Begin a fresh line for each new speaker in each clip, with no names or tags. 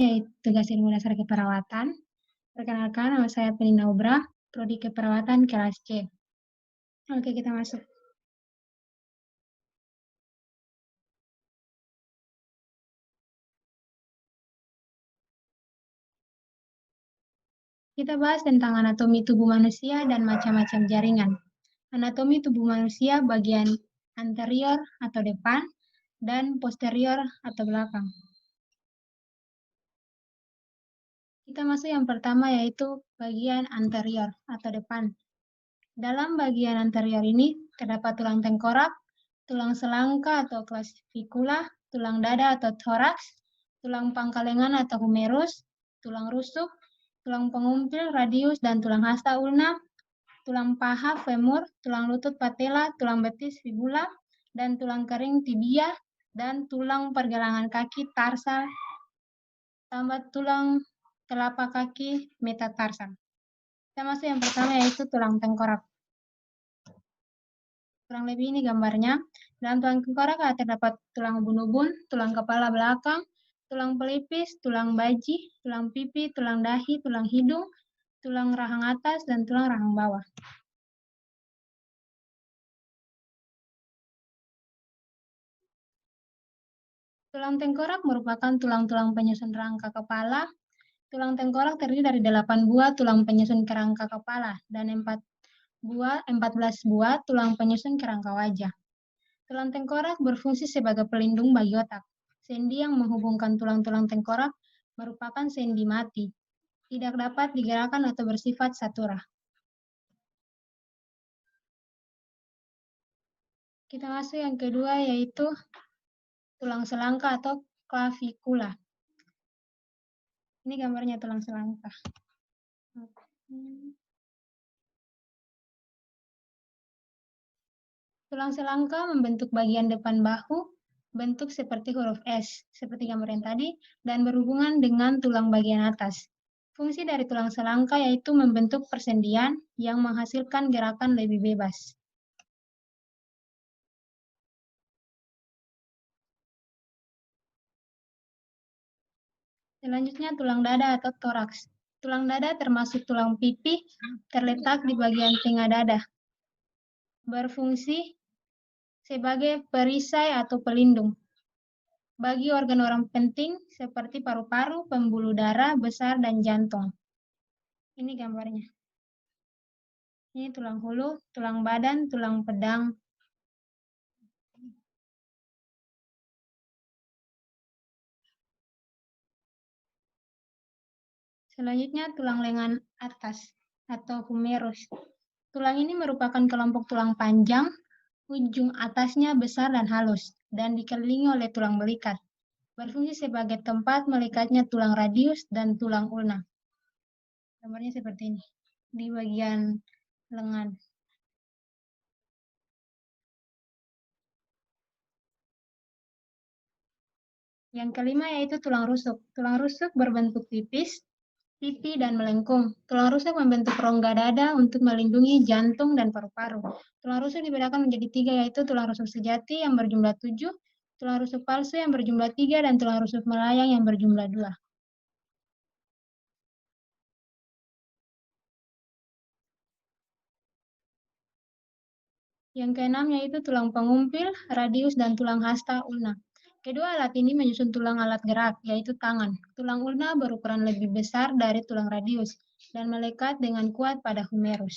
Yaitu tugas ilmu dasar keperawatan. Perkenalkan, nama saya Penina Ubra, Prodi Keperawatan kelas C. Oke, kita masuk. Kita bahas tentang anatomi tubuh manusia dan macam-macam jaringan. Anatomi tubuh manusia bagian anterior atau depan dan posterior atau belakang. Kita masuk yang pertama yaitu bagian anterior atau depan. Dalam bagian anterior ini terdapat tulang tengkorak, tulang selangka atau clavicula, tulang dada atau thorax, tulang pangkal lengan atau humerus, tulang rusuk, tulang pengumpil radius dan tulang hasta ulna, tulang paha femur, tulang lutut patella, tulang betis fibula, dan tulang kering tibia, dan tulang pergelangan kaki tarsal, tambah tulang telapak kaki metatarsal. Kita masuk yang pertama yaitu tulang tengkorak. Kurang lebih ini gambarnya. Dalam tulang tengkorak terdapat tulang ubun-ubun, tulang kepala belakang, tulang pelipis, tulang baji, tulang pipi, tulang dahi, tulang hidung, tulang rahang atas, dan tulang rahang bawah. Tulang tengkorak merupakan tulang-tulang penyusun rangka kepala. Tulang tengkorak terdiri dari 8 buah tulang penyusun kerangka kepala dan 14 buah tulang penyusun kerangka wajah. Tulang tengkorak berfungsi sebagai pelindung bagi otak. Sendi yang menghubungkan tulang-tulang tengkorak merupakan sendi mati, tidak dapat digerakkan atau bersifat satura. Kita masuk yang kedua yaitu tulang selangka atau clavicula. Ini gambarnya tulang selangka. Tulang selangka membentuk bagian depan bahu, bentuk seperti huruf S, seperti gambar yang tadi, dan berhubungan dengan tulang bagian atas. Fungsi dari tulang selangka yaitu membentuk persendian yang menghasilkan gerakan lebih bebas. Selanjutnya tulang dada atau toraks. Tulang dada termasuk tulang pipi, terletak di bagian tengah dada. Berfungsi sebagai perisai atau pelindung bagi organ-organ penting seperti paru-paru, pembuluh darah besar, dan jantung. Ini gambarnya. Ini tulang hulu, tulang badan, tulang pedang. Selanjutnya tulang lengan atas atau humerus. Tulang ini merupakan kelompok tulang panjang, ujung atasnya besar dan halus, dan dikelilingi oleh tulang belikat. Berfungsi sebagai tempat melikatnya tulang radius dan tulang ulna. Gambarnya seperti ini, di bagian lengan. Yang kelima yaitu tulang rusuk. Tulang rusuk berbentuk tipis, pipi, dan melengkung. Tulang rusuk membentuk rongga dada untuk melindungi jantung dan paru-paru. Tulang rusuk dibedakan menjadi 3 yaitu tulang rusuk sejati yang berjumlah 7, tulang rusuk palsu yang berjumlah 3, dan tulang rusuk melayang yang berjumlah 2. Yang keenam yaitu tulang pengumpil, radius, dan tulang hasta ulna. Kedua alat ini menyusun tulang alat gerak, yaitu tangan. Tulang ulna berukuran lebih besar dari tulang radius dan melekat dengan kuat pada humerus.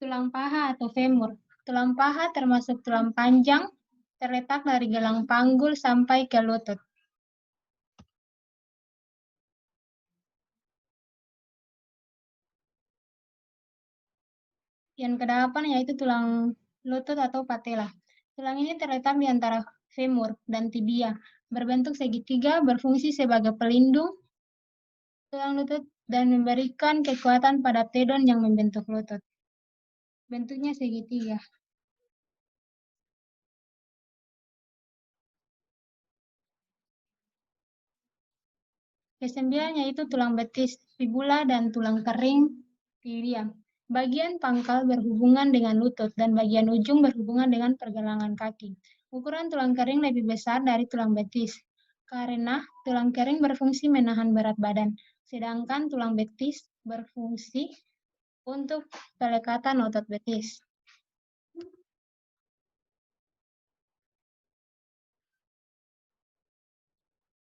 Tulang paha atau femur. Tulang paha termasuk tulang panjang, terletak dari gelang panggul sampai ke lutut. Yang kedelapan yaitu tulang lutut atau patella. Tulang ini terletak di antara femur dan tibia, berbentuk segitiga, berfungsi sebagai pelindung tulang lutut dan memberikan kekuatan pada tendon yang membentuk lutut. Bentuknya segitiga. Kesembilan yaitu tulang betis, fibula, dan tulang kering tibia. Bagian pangkal berhubungan dengan lutut dan bagian ujung berhubungan dengan pergelangan kaki. Ukuran tulang kering lebih besar dari tulang betis, karena tulang kering berfungsi menahan berat badan, sedangkan tulang betis berfungsi untuk pelekatan otot betis.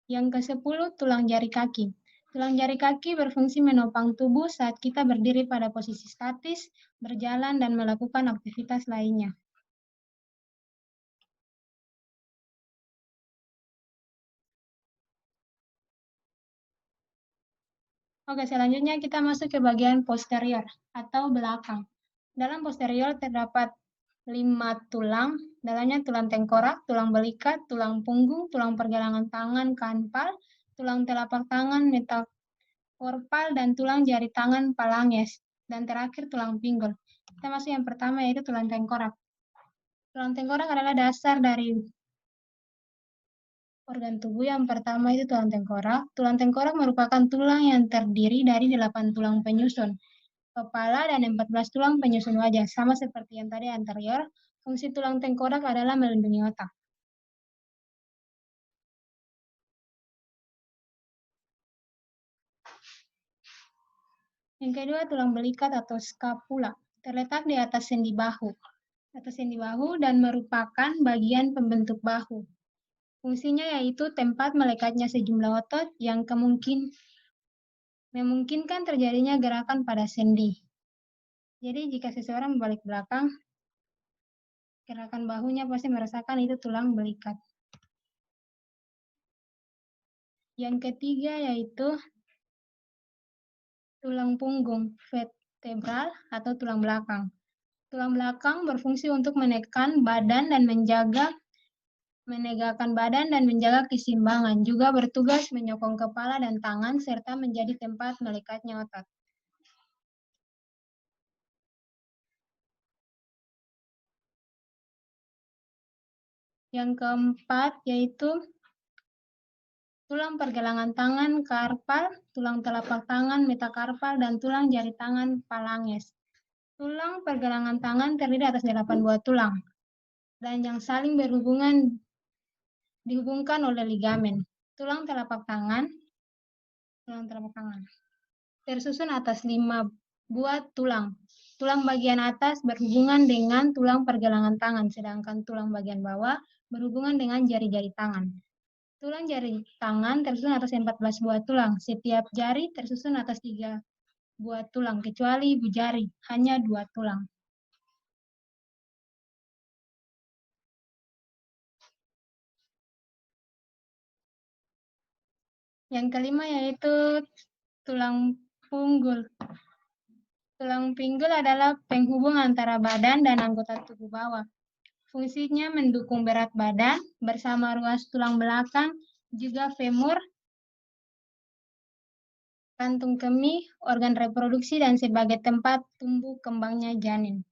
Yang ke-10, tulang jari kaki. Tulang jari kaki berfungsi menopang tubuh saat kita berdiri pada posisi statis, berjalan, dan melakukan aktivitas lainnya. Oke, selanjutnya kita masuk ke bagian posterior atau belakang. Dalam posterior terdapat 5 tulang, dalamnya tulang tengkorak, tulang belikat, tulang punggung, tulang pergelangan tangan kanpal, tulang telapak tangan metakarpal, dan tulang jari tangan phalanges, dan terakhir tulang pinggul. Kita masuk yang pertama yaitu tulang tengkorak. Tulang tengkorak adalah dasar dari organ tubuh. Yang pertama itu tulang tengkorak. Tulang tengkorak merupakan tulang yang terdiri dari 8 tulang penyusun kepala dan 14 tulang penyusun wajah. Sama seperti yang tadi anterior, fungsi tulang tengkorak adalah melindungi otak. Yang kedua, tulang belikat atau scapula. Terletak di atas sendi bahu. Dan merupakan bagian pembentuk bahu. Fungsinya yaitu tempat melekatnya sejumlah otot yang memungkinkan terjadinya gerakan pada sendi. Jadi jika seseorang berbalik belakang, gerakan bahunya pasti merasakan itu tulang belikat. Yang ketiga yaitu tulang punggung, vertebral atau tulang belakang. Tulang belakang berfungsi untuk menekan badan dan menegakkan badan dan menjaga keseimbangan, juga bertugas menyokong kepala dan tangan, serta menjadi tempat melekatnya otot. Yang keempat yaitu tulang pergelangan tangan karpal, tulang telapak tangan metakarpal, dan tulang jari tangan phalanges. Tulang pergelangan tangan terdiri atas 8 buah tulang, dan yang saling dihubungkan oleh ligamen. Tulang telapak tangan tersusun atas 5 buah tulang. Tulang bagian atas berhubungan dengan tulang pergelangan tangan, sedangkan tulang bagian bawah berhubungan dengan jari-jari tangan. Tulang jari tangan tersusun atas 14 buah tulang. Setiap jari tersusun atas 3 buah tulang, kecuali ibu jari, hanya 2 tulang. Yang kelima yaitu tulang pinggul. Tulang pinggul adalah penghubung antara badan dan anggota tubuh bawah. Fungsinya mendukung berat badan bersama ruas tulang belakang, juga femur, kantung kemih, organ reproduksi, dan sebagai tempat tumbuh kembangnya janin.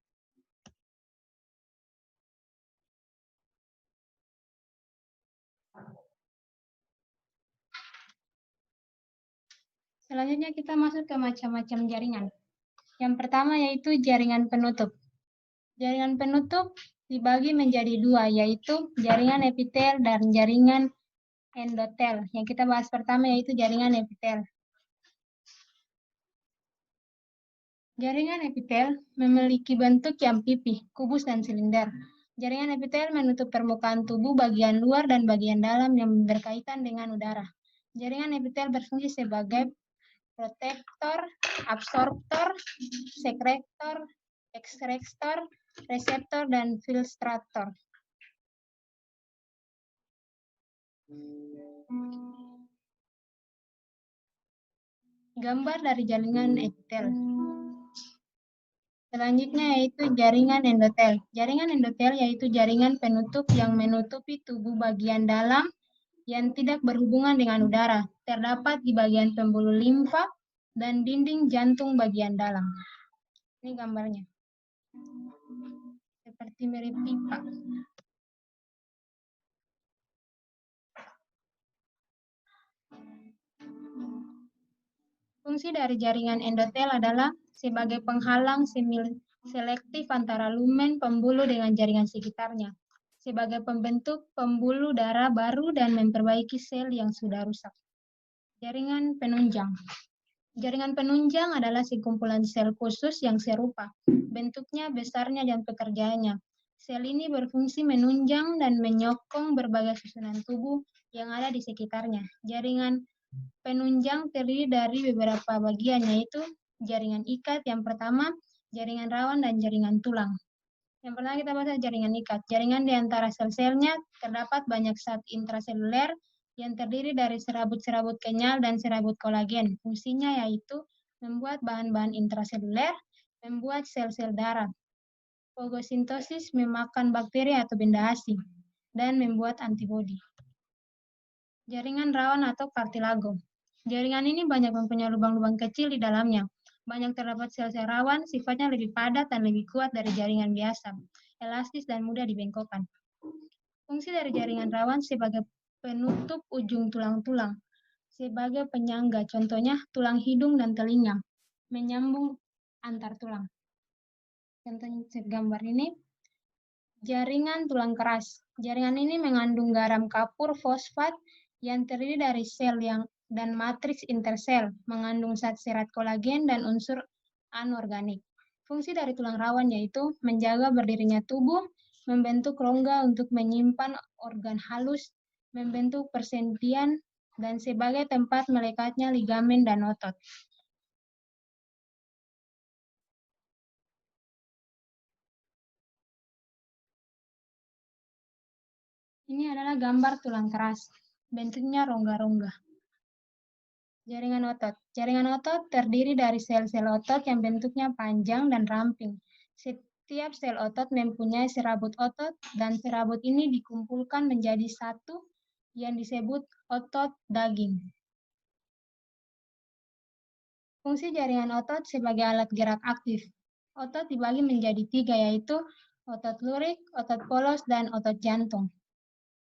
Selanjutnya kita masuk ke macam-macam jaringan. Yang pertama yaitu jaringan penutup. Jaringan penutup dibagi menjadi 2, yaitu jaringan epitel dan jaringan endotel. Yang kita bahas pertama yaitu jaringan epitel. Jaringan epitel memiliki bentuk yang pipih, kubus, dan silinder. Jaringan epitel menutup permukaan tubuh bagian luar dan bagian dalam yang berkaitan dengan udara. Jaringan epitel berfungsi sebagai protektor, absorptor, sekretor, ekskretor, reseptor, dan filtrator. Gambar dari jaringan epitel. Selanjutnya yaitu jaringan endotel. Jaringan endotel yaitu jaringan penutup yang menutupi tubuh bagian dalam yang tidak berhubungan dengan udara. Terdapat di bagian pembuluh limfa dan dinding jantung bagian dalam. Ini gambarnya. Seperti mirip pipa. Fungsi dari jaringan endotel adalah sebagai penghalang selektif antara lumen pembuluh dengan jaringan sekitarnya, sebagai pembentuk pembuluh darah baru dan memperbaiki sel yang sudah rusak. Jaringan penunjang. Jaringan penunjang adalah sekumpulan sel khusus yang serupa, bentuknya, besarnya, dan pekerjaannya. Sel ini berfungsi menunjang dan menyokong berbagai susunan tubuh yang ada di sekitarnya. Jaringan penunjang terdiri dari beberapa bagian, yaitu jaringan ikat yang pertama, jaringan rawan, dan jaringan tulang. Yang pertama kita bahas jaringan ikat. Jaringan di antara sel-selnya terdapat banyak zat intraseluler yang terdiri dari serabut-serabut kenyal dan serabut kolagen. Fungsinya yaitu membuat bahan-bahan intraseluler, membuat sel-sel darah, fagosintosis, memakan bakteri atau benda asing, dan membuat antibodi. Jaringan rawan atau kartilago. Jaringan ini banyak mempunyai lubang-lubang kecil di dalamnya. Banyak terdapat sel-sel rawan, sifatnya lebih padat dan lebih kuat dari jaringan biasa, elastis dan mudah dibengkokkan. Fungsi dari jaringan rawan sebagai penutup ujung tulang-tulang, sebagai penyangga, contohnya tulang hidung dan telinga, menyambung antar tulang. Contohnya gambar ini, jaringan tulang keras. Jaringan ini mengandung garam kapur fosfat yang terdiri dari sel dan matriks intersel, mengandung zat serat kolagen dan unsur anorganik. Fungsi dari tulang rawan yaitu menjaga berdirinya tubuh, membentuk rongga untuk menyimpan organ halus, membentuk persendian, dan sebagai tempat melekatnya ligamen dan otot. Ini adalah gambar tulang keras, bentuknya rongga-rongga. Jaringan otot. Jaringan otot terdiri dari sel-sel otot yang bentuknya panjang dan ramping. Setiap sel otot mempunyai serabut otot, dan serabut ini dikumpulkan menjadi satu yang disebut otot daging. Fungsi jaringan otot sebagai alat gerak aktif. Otot dibagi menjadi 3, yaitu otot lurik, otot polos, dan otot jantung.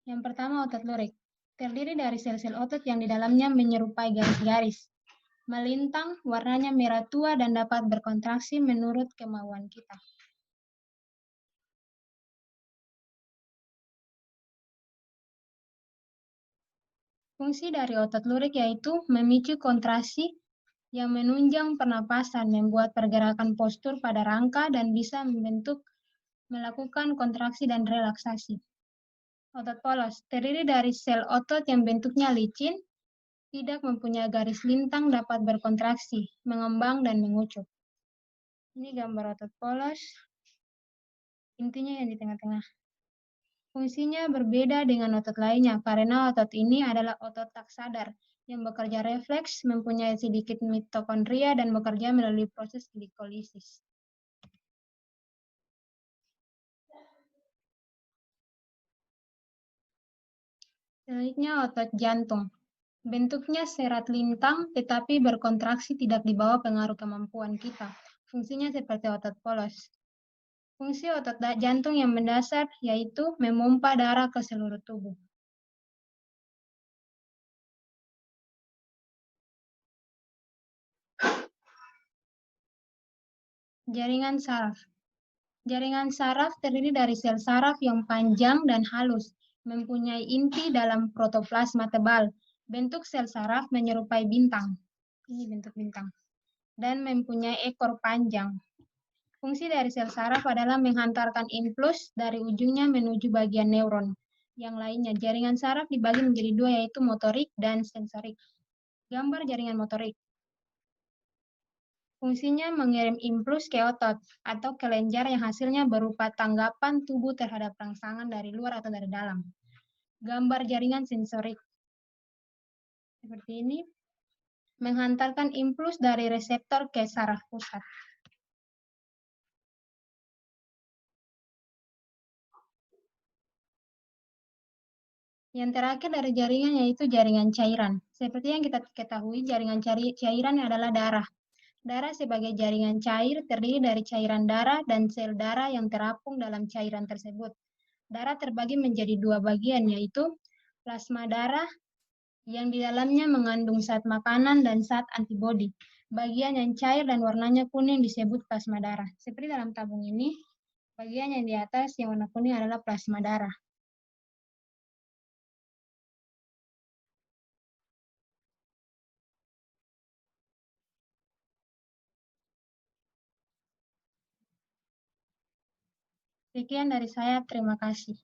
Yang pertama, otot lurik. Terdiri dari sel-sel otot yang di dalamnya menyerupai garis-garis, melintang, warnanya merah tua, dan dapat berkontraksi menurut kemauan kita. Fungsi dari otot lurik yaitu memicu kontraksi yang menunjang pernapasan, membuat pergerakan postur pada rangka, dan bisa melakukan kontraksi dan relaksasi. Otot polos terdiri dari sel otot yang bentuknya licin, tidak mempunyai garis lintang, dapat berkontraksi, mengembang, dan mengucup. Ini gambar otot polos, intinya yang di tengah-tengah. Fungsinya berbeda dengan otot lainnya, karena otot ini adalah otot tak sadar, yang bekerja refleks, mempunyai sedikit mitokondria, dan bekerja melalui proses glikolisis. Selanjutnya, otot jantung. Bentuknya serat lintang, tetapi berkontraksi tidak di bawah pengaruh kemampuan kita. Fungsinya seperti otot polos. Fungsi otot jantung yang mendasar yaitu memompa darah ke seluruh tubuh. Jaringan saraf. Jaringan saraf terdiri dari sel saraf yang panjang dan halus, mempunyai inti dalam protoplasma tebal. Bentuk sel saraf menyerupai bintang. Ini bentuk bintang. Dan mempunyai ekor panjang. Fungsi dari sel saraf adalah menghantarkan impuls dari ujungnya menuju bagian neuron. Yang lainnya, jaringan saraf dibagi menjadi 2, yaitu motorik dan sensorik. Gambar jaringan motorik. Fungsinya mengirim impuls ke otot atau kelenjar yang hasilnya berupa tanggapan tubuh terhadap rangsangan dari luar atau dari dalam. Gambar jaringan sensorik. Seperti ini. Menghantarkan impuls dari reseptor ke saraf pusat. Yang terakhir dari jaringan yaitu jaringan cairan. Seperti yang kita ketahui, jaringan cairan adalah darah. Darah sebagai jaringan cair terdiri dari cairan darah dan sel darah yang terapung dalam cairan tersebut. Darah terbagi menjadi 2 bagian, yaitu plasma darah yang di dalamnya mengandung zat makanan dan zat antibodi. Bagian yang cair dan warnanya kuning disebut plasma darah. Seperti dalam tabung ini, bagian yang di atas yang warna kuning adalah plasma darah. Sekian dari saya, terima kasih.